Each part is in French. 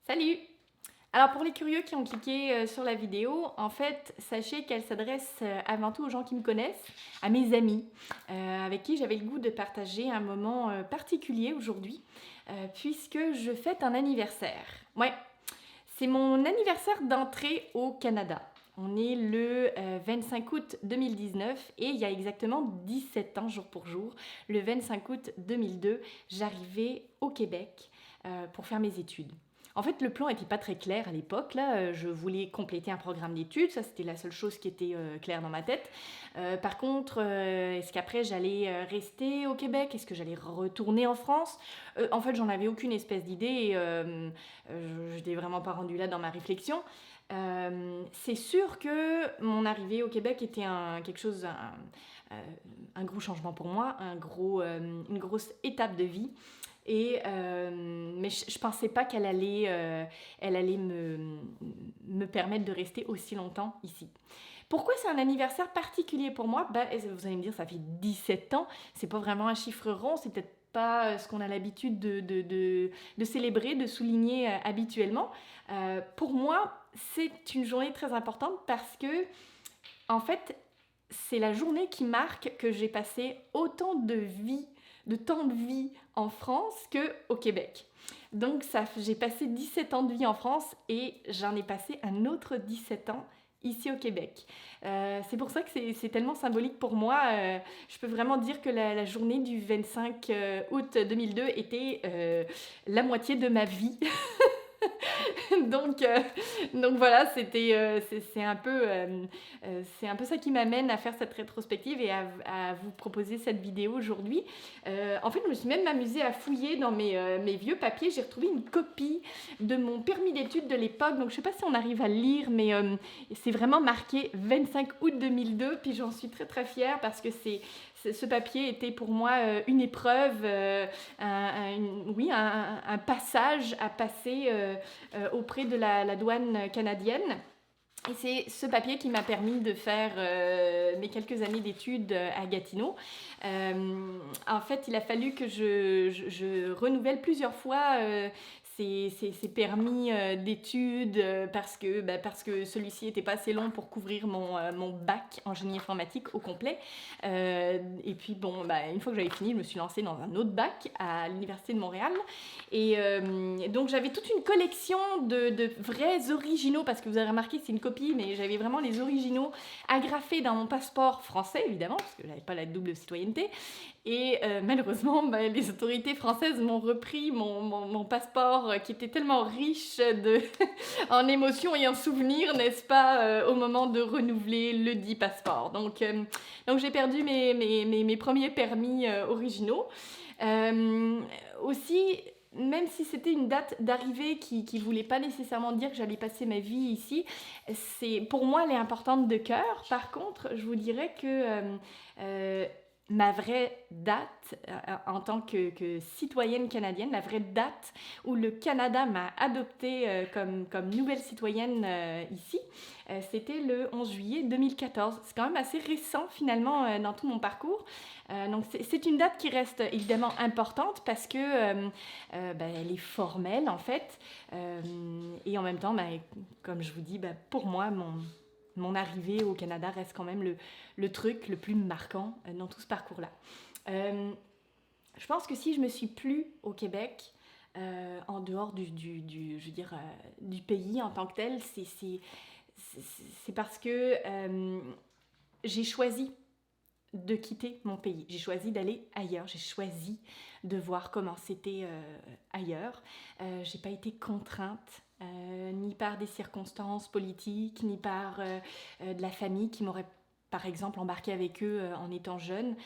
Salut! Alors pour les curieux qui ont cliqué sur la vidéo, en fait, sachez qu'elle s'adresse avant tout aux gens qui me connaissent, à mes amis, avec qui j'avais le goût de partager un moment particulier aujourd'hui, puisque je fête un anniversaire. Ouais, c'est mon anniversaire d'entrée au Canada. On est le 25 août 2019 et il y a exactement 17 ans, jour pour jour, le 25 août 2002, j'arrivais au Québec pour faire mes études. En fait, le plan n'était pas très clair à l'époque. Là, je voulais compléter un programme d'études. Ça, c'était la seule chose qui était claire dans ma tête. Par contre, est-ce qu'après, j'allais rester au Québec? Est-ce que j'allais retourner en France? En fait, j'en avais aucune espèce d'idée et je n'étais vraiment pas rendue là dans ma réflexion. C'est sûr que mon arrivée au Québec était quelque chose, un gros changement pour moi, une grosse étape de vie. Mais je pensais pas elle allait me permettre de rester aussi longtemps ici. Pourquoi c'est un anniversaire particulier pour moi? Vous allez me dire, ça fait 17 ans, c'est pas vraiment un chiffre rond, c'est peut-être pas ce qu'on a l'habitude de célébrer, de souligner habituellement. Pour moi, c'est une journée très importante parce que, en fait, c'est la journée qui marque que j'ai passé autant de temps de vie en France qu'au Québec. Donc j'ai passé 17 ans de vie en France et j'en ai passé un autre 17 ans ici au Québec. C'est pour ça que c'est tellement symbolique pour moi. Je peux vraiment dire que la journée du 25 août 2002 était la moitié de ma vie. donc, euh, donc voilà, c'est un peu ça qui m'amène à faire cette rétrospective et à vous proposer cette vidéo aujourd'hui. En fait, je me suis même amusée à fouiller dans mes vieux papiers. J'ai retrouvé une copie de mon permis d'études de l'époque. Donc je ne sais pas si on arrive à le lire, mais c'est vraiment marqué 25 août 2002. Puis j'en suis très très fière parce que ce papier était pour moi une épreuve, un passage à passer auprès de la douane canadienne. Et c'est ce papier qui m'a permis de faire mes quelques années d'études à Gatineau. En fait, il a fallu que je renouvelle plusieurs fois ces permis d'études parce que celui-ci n'était pas assez long pour couvrir mon bac en génie informatique au complet. Et puis une fois que j'avais fini, je me suis lancée dans un autre bac à l'Université de Montréal. Et donc j'avais toute une collection de vrais originaux, parce que vous avez remarqué que c'est une copie, mais j'avais vraiment les originaux agrafés dans mon passeport français, évidemment, parce que je n'avais pas la double citoyenneté. Et malheureusement, les autorités françaises m'ont repris mon passeport qui était tellement riche en émotions et en souvenirs, n'est-ce pas, au moment de renouveler le dit passeport. Donc j'ai perdu mes premiers permis originaux. Aussi, même si c'était une date d'arrivée qui voulait pas nécessairement dire que j'allais passer ma vie ici, pour moi, elle est importante de cœur. Par contre, je vous dirais que ma vraie date en tant que citoyenne canadienne, la vraie date où le Canada m'a adoptée comme nouvelle citoyenne ici, c'était le 11 juillet 2014. C'est quand même assez récent finalement dans tout mon parcours. Donc c'est une date qui reste évidemment importante parce que elle est formelle en fait. Et en même temps, comme je vous dis, pour moi, mon arrivée au Canada reste quand même le truc le plus marquant dans tout ce parcours-là. Je pense que si je me suis plu au Québec, en dehors je veux dire, du pays en tant que tel, c'est parce que j'ai choisi de quitter mon pays. J'ai choisi d'aller ailleurs. J'ai choisi de voir comment c'était ailleurs. J'ai pas été contrainte ni par des circonstances politiques, ni par de la famille qui m'aurait par exemple embarqué avec eux en étant jeune.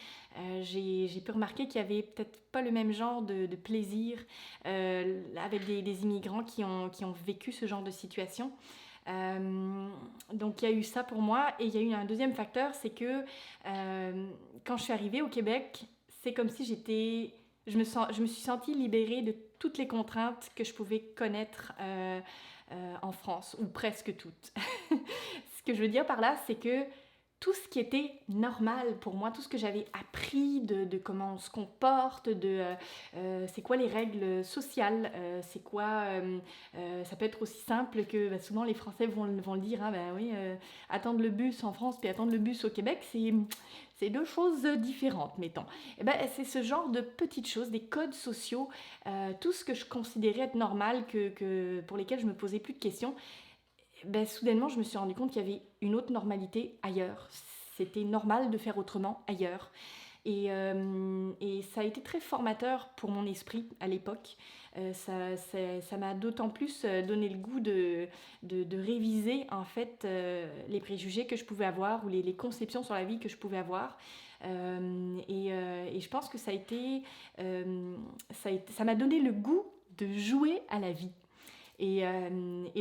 J'ai pu remarquer qu'il y avait peut-être pas le même genre de plaisir avec des immigrants qui ont vécu ce genre de situation. Donc il y a eu ça pour moi, et il y a eu un deuxième facteur, c'est que quand je suis arrivée au Québec, c'est comme si je me suis sentie libérée de toutes les contraintes que je pouvais connaître en France, ou presque toutes. Ce que je veux dire par là, c'est que tout ce qui était normal pour moi, tout ce que j'avais appris de comment on se comporte, c'est quoi les règles sociales, c'est quoi, ça peut être aussi simple que souvent les Français vont le dire, hein, ben oui, attendre le bus en France puis attendre le bus au Québec, c'est deux choses différentes, mettons. Et ben, c'est ce genre de petites choses, des codes sociaux, tout ce que je considérais être normal, pour lesquels je me posais plus de questions. Ben, soudainement, je me suis rendu compte qu'il y avait une autre normalité ailleurs. C'était normal de faire autrement ailleurs. Et ça a été très formateur pour mon esprit à l'époque. Ça m'a d'autant plus donné le goût de réviser en fait les préjugés que je pouvais avoir ou les conceptions sur la vie que je pouvais avoir. Et je pense que ça m'a donné le goût de jouer à la vie. Et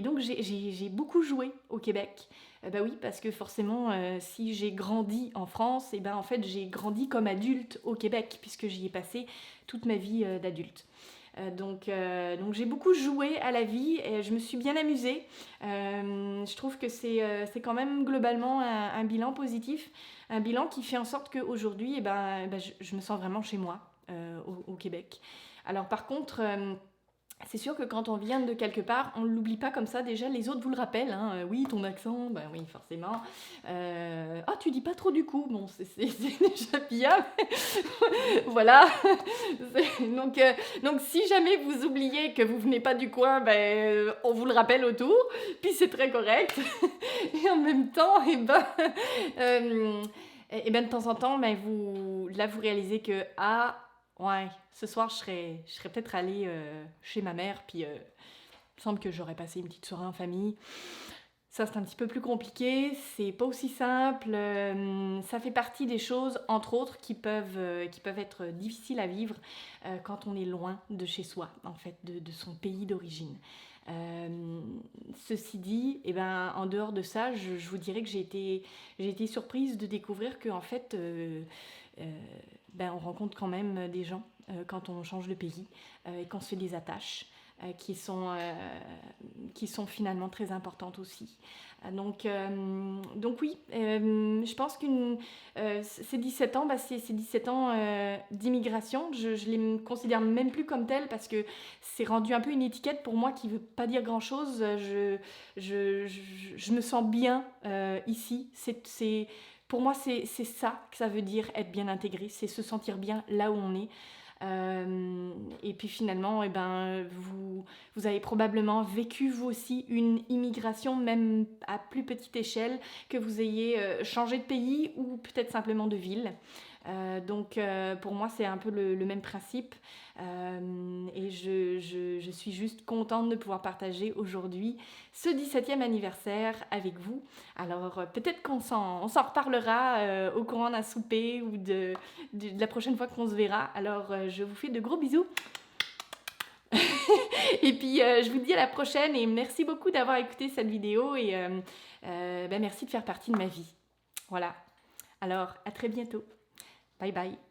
donc j'ai beaucoup joué au Québec. Bah oui, parce que forcément, si j'ai grandi en France, et ben en fait j'ai grandi comme adulte au Québec, puisque j'y ai passé toute ma vie d'adulte. Donc j'ai beaucoup joué à la vie et je me suis bien amusée. Je trouve que c'est quand même globalement un bilan positif, un bilan qui fait en sorte qu'aujourd'hui, je me sens vraiment chez moi au Québec. Alors par contre, c'est sûr que quand on vient de quelque part, on ne l'oublie pas comme ça. Déjà, les autres vous le rappellent. Hein. Oui, ton accent, ben oui, forcément. Ah, tu dis pas trop du coup. Bon, c'est déjà bien. Voilà. Donc, si jamais vous oubliez que vous venez pas du coin, on vous le rappelle autour. Puis c'est très correct. Et en même temps, de temps en temps, vous réalisez que ouais, ce soir, je serais peut-être allée chez ma mère, puis il me semble que j'aurais passé une petite soirée en famille. Ça, c'est un petit peu plus compliqué, c'est pas aussi simple. Ça fait partie des choses, entre autres, qui peuvent être difficiles à vivre quand on est loin de chez soi, en fait, de son pays d'origine. Ceci dit, en dehors de ça, je vous dirais que j'ai été surprise de découvrir que, en fait, on rencontre quand même des gens quand on change de pays et qu'on se fait des attaches qui sont finalement très importantes aussi. Donc oui, je pense que ces 17 ans, c'est 17 ans d'immigration. Je les considère même plus comme tels parce que c'est rendu un peu une étiquette pour moi qui ne veut pas dire grand-chose. Je me sens bien ici. Pour moi, c'est ça que ça veut dire être bien intégré, c'est se sentir bien là où on est. Et puis finalement, vous avez probablement vécu vous aussi une immigration, même à plus petite échelle, que vous ayez changé de pays ou peut-être simplement de ville. Pour moi, c'est un peu le même principe. Et je suis juste contente de pouvoir partager aujourd'hui ce 17e anniversaire avec vous. Alors, peut-être qu'on s'en reparlera au courant d'un souper ou de la prochaine fois qu'on se verra. Alors, je vous fais de gros bisous. Et puis, je vous dis à la prochaine et merci beaucoup d'avoir écouté cette vidéo et merci de faire partie de ma vie. Voilà. Alors, à très bientôt. Bye bye.